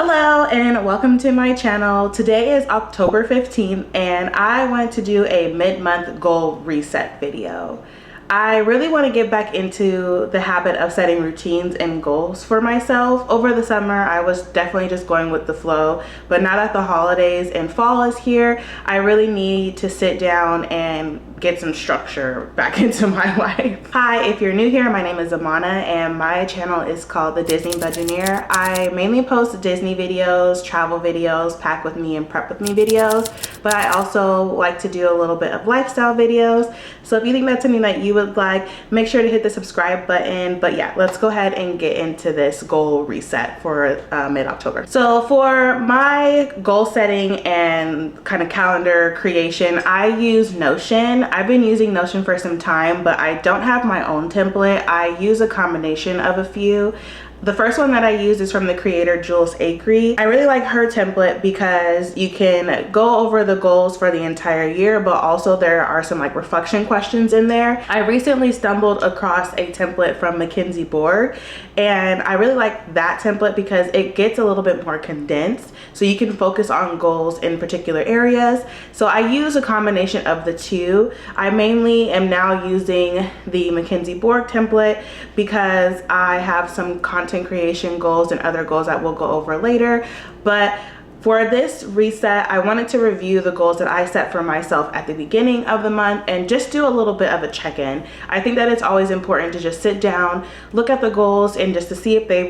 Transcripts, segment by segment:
Hello and welcome to my channel. Today is October 15th and I wanted to do a mid-month goal reset video. I really want to get back into the habit of setting routines and goals for myself. Over the summer, I was definitely just going with the flow, but now that the holidays and fall is here, I really need to sit down and get some structure back into my life. Hi, if you're new here, my name is Amana and my channel is called The Disney Budgeteer. I mainly post Disney videos, travel videos, pack with me and prep with me videos, but I also like to do a little bit of lifestyle videos. So if you think that's something that you would like, make sure to hit the subscribe button. But yeah, let's go ahead and get into this goal reset for mid-October. So for my goal setting and kind of calendar creation, I use Notion. I've been using Notion for some time, but I don't have my own template. I use a combination of a few. The first one that I use is from the creator Jules Acree. I really like her template because you can go over the goals for the entire year, but also there are some like reflection questions in there. I recently stumbled across a template from Mackenzie Borg and I really like that template because it gets a little bit more condensed so you can focus on goals in particular areas. So I use a combination of the two. I mainly am now using the Mackenzie Borg template because I have some content creation goals and other goals that we'll go over later. But for this reset, I wanted to review the goals that I set for myself at the beginning of the month and just do a little bit of a check-in. I think that it's always important to just sit down, look at the goals and just to see if they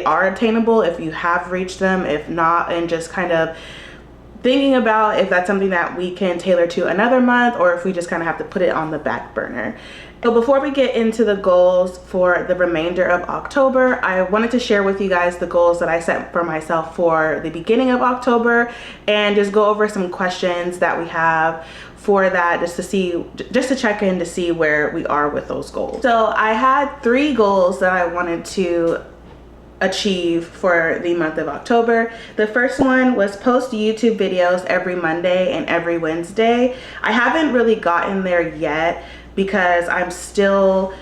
are attainable, if you have reached them, if not, and just kind of thinking about if that's something that we can tailor to another month or if we just kind of have to put it on the back burner. So before we get into the goals for the remainder of October, I wanted to share with you guys the goals that I set for myself for the beginning of October and just go over some questions that we have for that, just to check in to see where we are with those goals. So I had 3 goals that I wanted to achieve for the month of October. The first one was post YouTube videos every Monday and every Wednesday. I haven't really gotten there yet because I'm still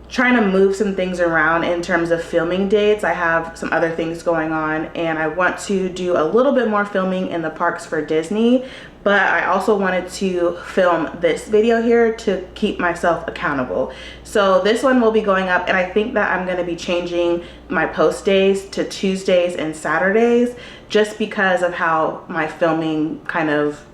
trying to move some things around in terms of filming dates. I have some other things going on and I want to do a little bit more filming in the parks for Disney, but I also wanted to film this video here to keep myself accountable. So this one will be going up and I think that I'm going to be changing my post days to Tuesdays and Saturdays just because of how my filming kind of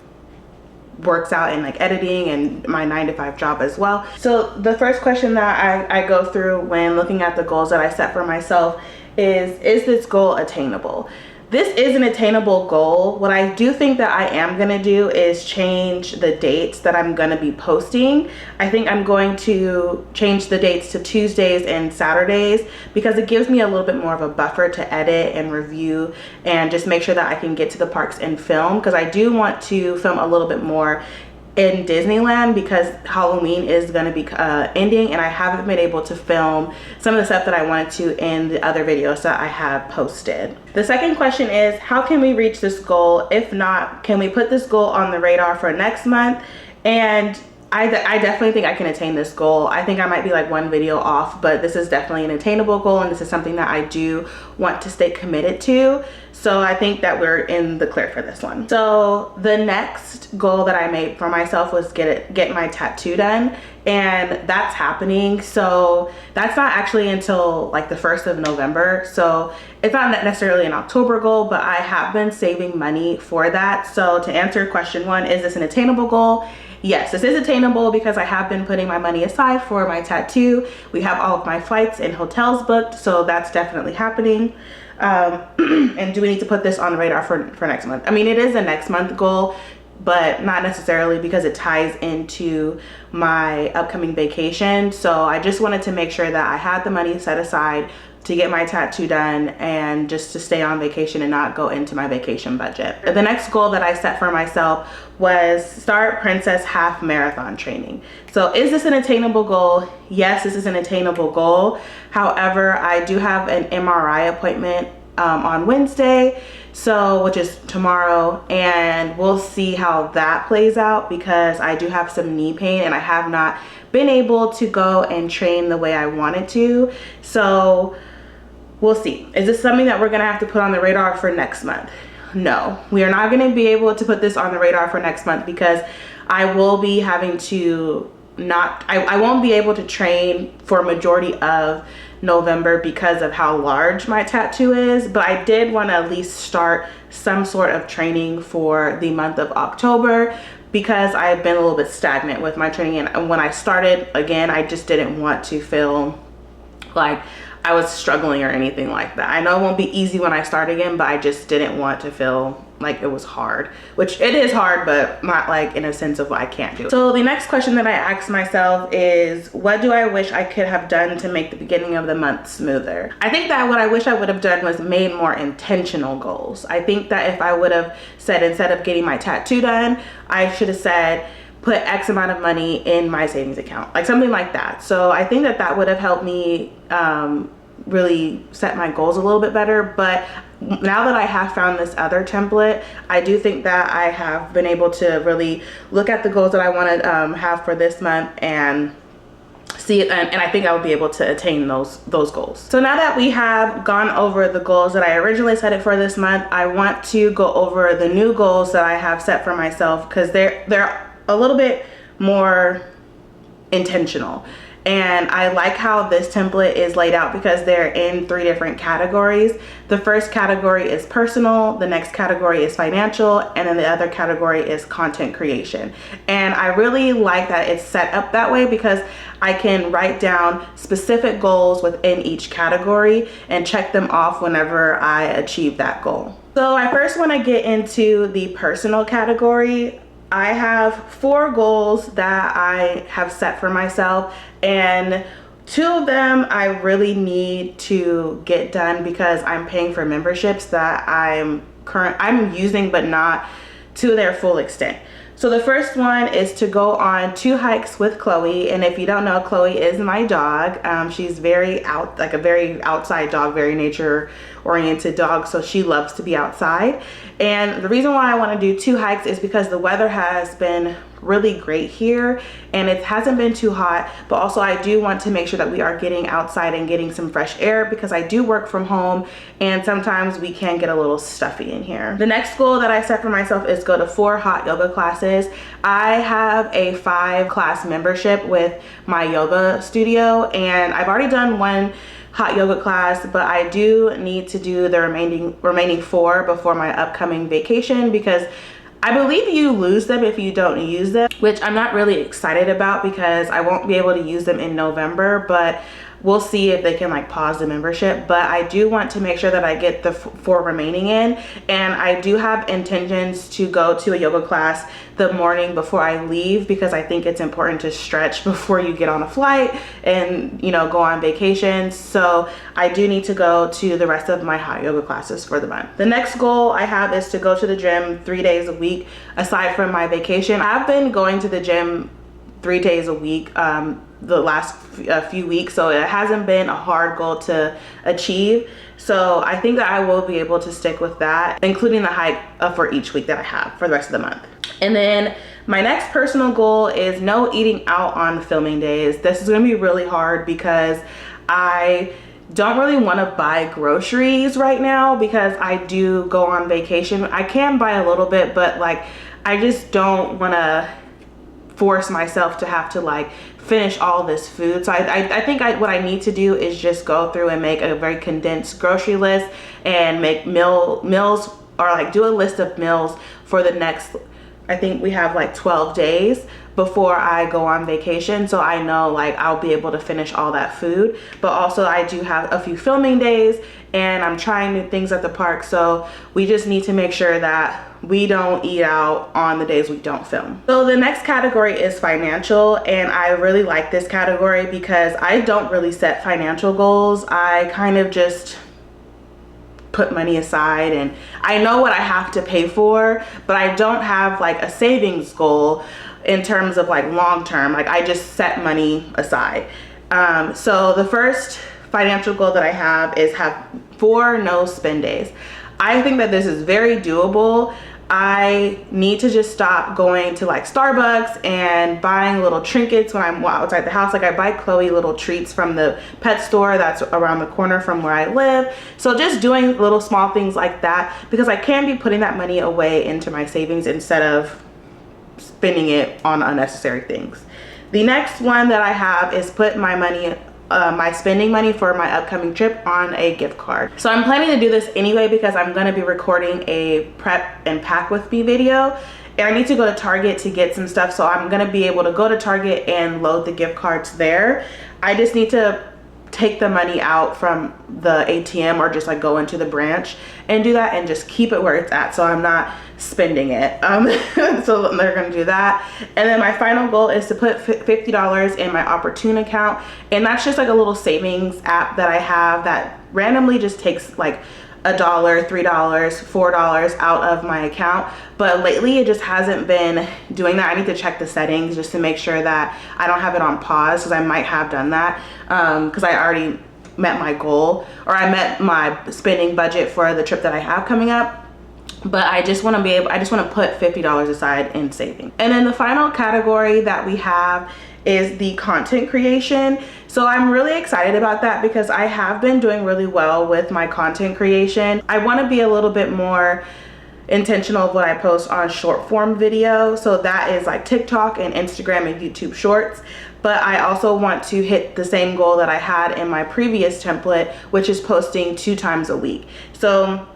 works out in like editing and my 9-to-5 job as well. So the first question that I go through when looking at the goals that I set for myself is this goal attainable? This is an attainable goal. What I do think that I am gonna do is change the dates that I'm gonna be posting. I think I'm going to change the dates to Tuesdays and Saturdays because it gives me a little bit more of a buffer to edit and review and just make sure that I can get to the parks and film, because I do want to film a little bit more in Disneyland because Halloween is going to be ending and I haven't been able to film some of the stuff that I wanted to in the other videos that I have posted. The second question is, how can we reach this goal? If not, can we put this goal on the radar for next month? And I definitely think I can attain this goal. I think I might be like one video off, but this is definitely an attainable goal and this is something that I do want to stay committed to. So I think that we're in the clear for this one. So the next goal that I made for myself was get my tattoo done, and that's happening. So that's not actually until like the 1st of November. So it's not necessarily an October goal, but I have been saving money for that. So to answer question 1, is this an attainable goal? Yes, this is attainable because I have been putting my money aside for my tattoo. We have all of my flights and hotels booked, so that's definitely happening. And do we need to put this on the radar for next month? I mean, it is a next month goal, but not necessarily because it ties into my upcoming vacation. So I just wanted to make sure that I had the money set aside to get my tattoo done and just to stay on vacation and not go into my vacation budget. The next goal that I set for myself was start Princess Half Marathon training. So is this an attainable goal? Yes, this is an attainable goal. However, I do have an MRI appointment on Wednesday, which is tomorrow, and we'll see how that plays out because I do have some knee pain and I have not been able to go and train the way I wanted to. So we'll see. Is this something that we're gonna have to put on the radar for next month? No, we are not gonna be able to put this on the radar for next month because I will be having to I won't be able to train for a majority of November because of how large my tattoo is, but I did want to at least start some sort of training for the month of October because I've been a little bit stagnant with my training, and when I started again, I just didn't want to feel like I was struggling or anything like that. I know it won't be easy when I start again, but I just didn't want to feel like it was hard, which it is hard, but not like in a sense of I can't do it. So the next question that I asked myself is, what do I wish I could have done to make the beginning of the month smoother? I think that what I wish I would have done was made more intentional goals. I think that if I would have said, instead of getting my tattoo done, I should have said, put X amount of money in my savings account, like something like that. So I think that that would have helped me really set my goals a little bit better. But now that I have found this other template, I do think that I have been able to really look at the goals that I want to have for this month and see it, and I think I will be able to attain those goals. So now that we have gone over the goals that I originally set it for this month, I want to go over the new goals that I have set for myself because they're a little bit more intentional. And I like how this template is laid out because they're in 3 different categories. The first category is personal, the next category is financial, and then the other category is content creation. And I really like that it's set up that way because I can write down specific goals within each category and check them off whenever I achieve that goal. So I first want to get into the personal category. I have 4 goals that I have set for myself, and 2 of them I really need to get done because I'm paying for memberships that I'm using, but not to their full extent. So the first one is to go on 2 hikes with Chloe, and if you don't know, Chloe is my dog. She's very a very outside dog, very nature oriented dog, so she loves to be outside. And the reason why I want to do 2 hikes is because the weather has been really great here and it hasn't been too hot, but also I do want to make sure that we are getting outside and getting some fresh air because I do work from home and sometimes we can get a little stuffy in here. The next goal that I set for myself is go to 4 hot yoga classes. I have a 5 class membership with my yoga studio, and I've already done 1 hot yoga class, but I do need to do the remaining 4 before my upcoming vacation because I believe you lose them if you don't use them, which I'm not really excited about because I won't be able to use them in November, but we'll see if they can like pause the membership. But I do want to make sure that I get the 4 remaining in, and I do have intentions to go to a yoga class the morning before I leave because I think it's important to stretch before you get on a flight and, you know, go on vacation. So I do need to go to the rest of my hot yoga classes for the month. The next goal I have is to go to the gym 3 days a week aside from my vacation. I've been going to the gym 3 days a week the last few weeks, so it hasn't been a hard goal to achieve. So I think that I will be able to stick with that, including the hike for each week that I have for the rest of the month. And then my next personal goal is no eating out on filming days. This is going to be really hard because I don't really want to buy groceries right now because I do go on vacation. I can buy a little bit, but like I just don't want to force myself to have to like finish all this food. So I think what I need to do is just go through and make a very condensed grocery list and make meals, or like do a list of meals for the next, I think we have like 12 days before I go on vacation, so I know like I'll be able to finish all that food. But also I do have a few filming days and I'm trying new things at the park, so we just need to make sure that we don't eat out on the days we don't film. So the next category is financial, and I really like this category because I don't really set financial goals. I kind of just put money aside and I know what I have to pay for, but I don't have like a savings goal in terms of like long term. Like I just set money aside. So the first financial goal that I have is have 4 no spend days. I think that this is very doable. I need to just stop going to like Starbucks and buying little trinkets when I'm outside the house. Like I buy Chloe little treats from the pet store that's around the corner from where I live. So just doing little small things like that, because I can be putting that money away into my savings instead of spending it on unnecessary things. The next one that I have is put my money, my spending money for my upcoming trip on a gift card. So I'm planning to do this anyway because I'm going to be recording a prep and pack with me video, and I need to go to Target to get some stuff, so I'm going to be able to go to Target and load the gift cards there. I just need to take the money out from the ATM or just like go into the branch and do that and just keep it where it's at, so I'm not spending it. So they're gonna do that. And then my final goal is to put $50 in my Opportune account, and that's just like a little savings app that I have that randomly just takes like $1, $3, $4 out of my account. But lately it just hasn't been doing that. I need to check the settings just to make sure that I don't have it on pause, because I might have done that because I already met my goal, or I met my spending budget for the trip that I have coming up. But I just want to put $50 aside in saving. And then the final category that we have is the content creation. So I'm really excited about that because I have been doing really well with my content creation. I want to be a little bit more intentional of what I post on short form video. So that is like TikTok and Instagram and YouTube shorts. But I also want to hit the same goal that I had in my previous template, which is posting 2 times a week. So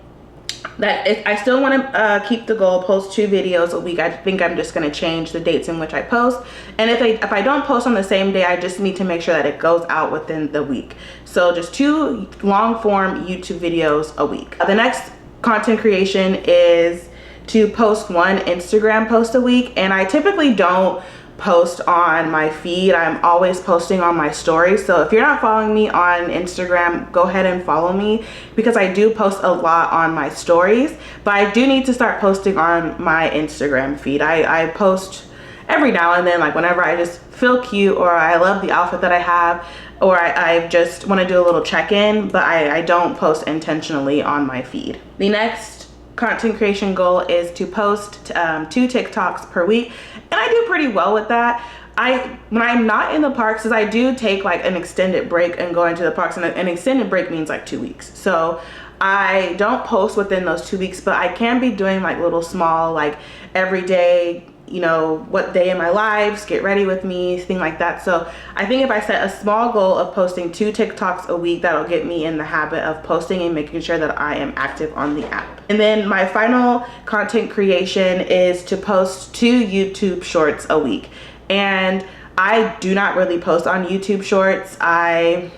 I still want to keep the goal, post 2 videos a week. I think I'm just going to change the dates in which I post. And if I don't post on the same day, I just need to make sure that it goes out within the week. So just 2 long form YouTube videos a week. The next content creation is to post 1 Instagram post a week. And I typically don't post on my feed. I'm always posting on my stories. So if you're not following me on Instagram, go ahead and follow me, because I do post a lot on my stories, but I do need to start posting on my Instagram feed. I post every now and then, like whenever I just feel cute or I love the outfit that I have, or I just want to do a little check-in, but I don't post intentionally on my feed. The next content creation goal is to post 2 TikToks per week, and I do pretty well with that. When I'm not in the parks, because I do take like an extended break and go into the parks, and an extended break means like 2 weeks. So I don't post within those 2 weeks, but I can be doing like little small, like every day, you know, what day in my lives, get ready with me, thing like that. So I think if I set a small goal of posting 2 TikToks a week, that'll get me in the habit of posting and making sure that I am active on the app. And then my final content creation is to post 2 YouTube shorts a week. And I do not really post on YouTube shorts. I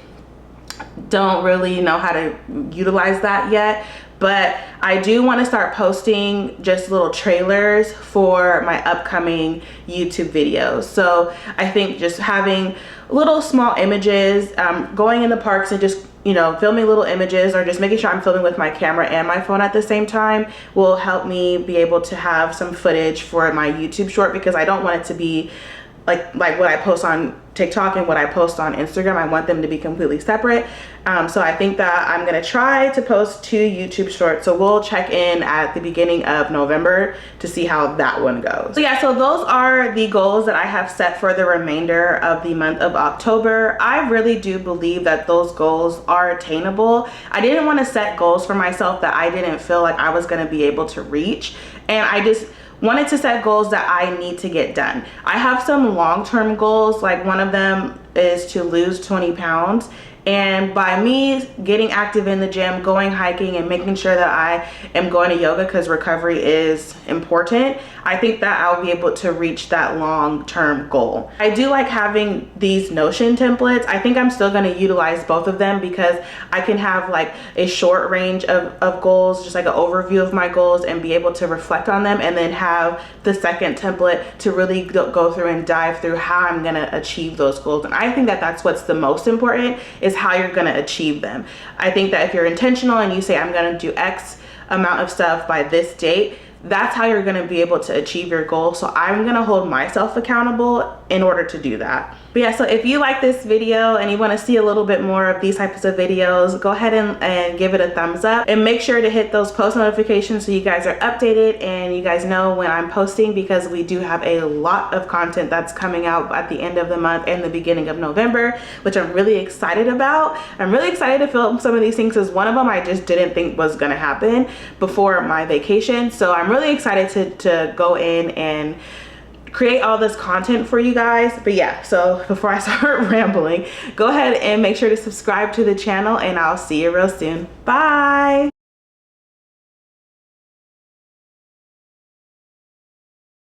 don't really know how to utilize that yet, but I do want to start posting just little trailers for my upcoming YouTube videos. So I think just having little small images, going in the parks and just, you know, filming little images, or just making sure I'm filming with my camera and my phone at the same time, will help me be able to have some footage for my YouTube short, because I don't want it to be like what I post on TikTok and what I post on Instagram. I want them to be completely separate. So I think that I'm gonna try to post 2 YouTube shorts. So we'll check in at the beginning of November to see how that one goes. So yeah, so those are the goals that I have set for the remainder of the month of October. I really do believe that those goals are attainable. I didn't want to set goals for myself that I didn't feel like I was gonna be able to reach. And I just wanted to set goals that I need to get done. I have some long-term goals, like one of them is to lose 20 pounds. And by me getting active in the gym, going hiking, and making sure that I am going to yoga, because recovery is important, I think that I'll be able to reach that long-term goal. I do like having these Notion templates. I think I'm still going to utilize both of them, because I can have like a short range of goals, just like an overview of my goals, and be able to reflect on them, and then have the second template to really go through and dive through how I'm going to achieve those goals. And I think that that's what's the most important, is how you're going to achieve them. I think that if you're intentional and you say, I'm going to do X amount of stuff by this date, that's how you're going to be able to achieve your goal. So I'm going to hold myself accountable in order to do that. But yeah, so if you like this video and you want to see a little bit more of these types of videos, go ahead and give it a thumbs up, and make sure to hit those post notifications so you guys are updated and you guys know when I'm posting, because we do have a lot of content that's coming out at the end of the month and the beginning of November, which I'm really excited about. I'm really excited to film some of these things, because one of them I just didn't think was going to happen before my vacation. So I'm really excited to go in and create all this content for you guys. But yeah, so before I start rambling, go ahead and make sure to subscribe to the channel, and I'll see you real soon. Bye.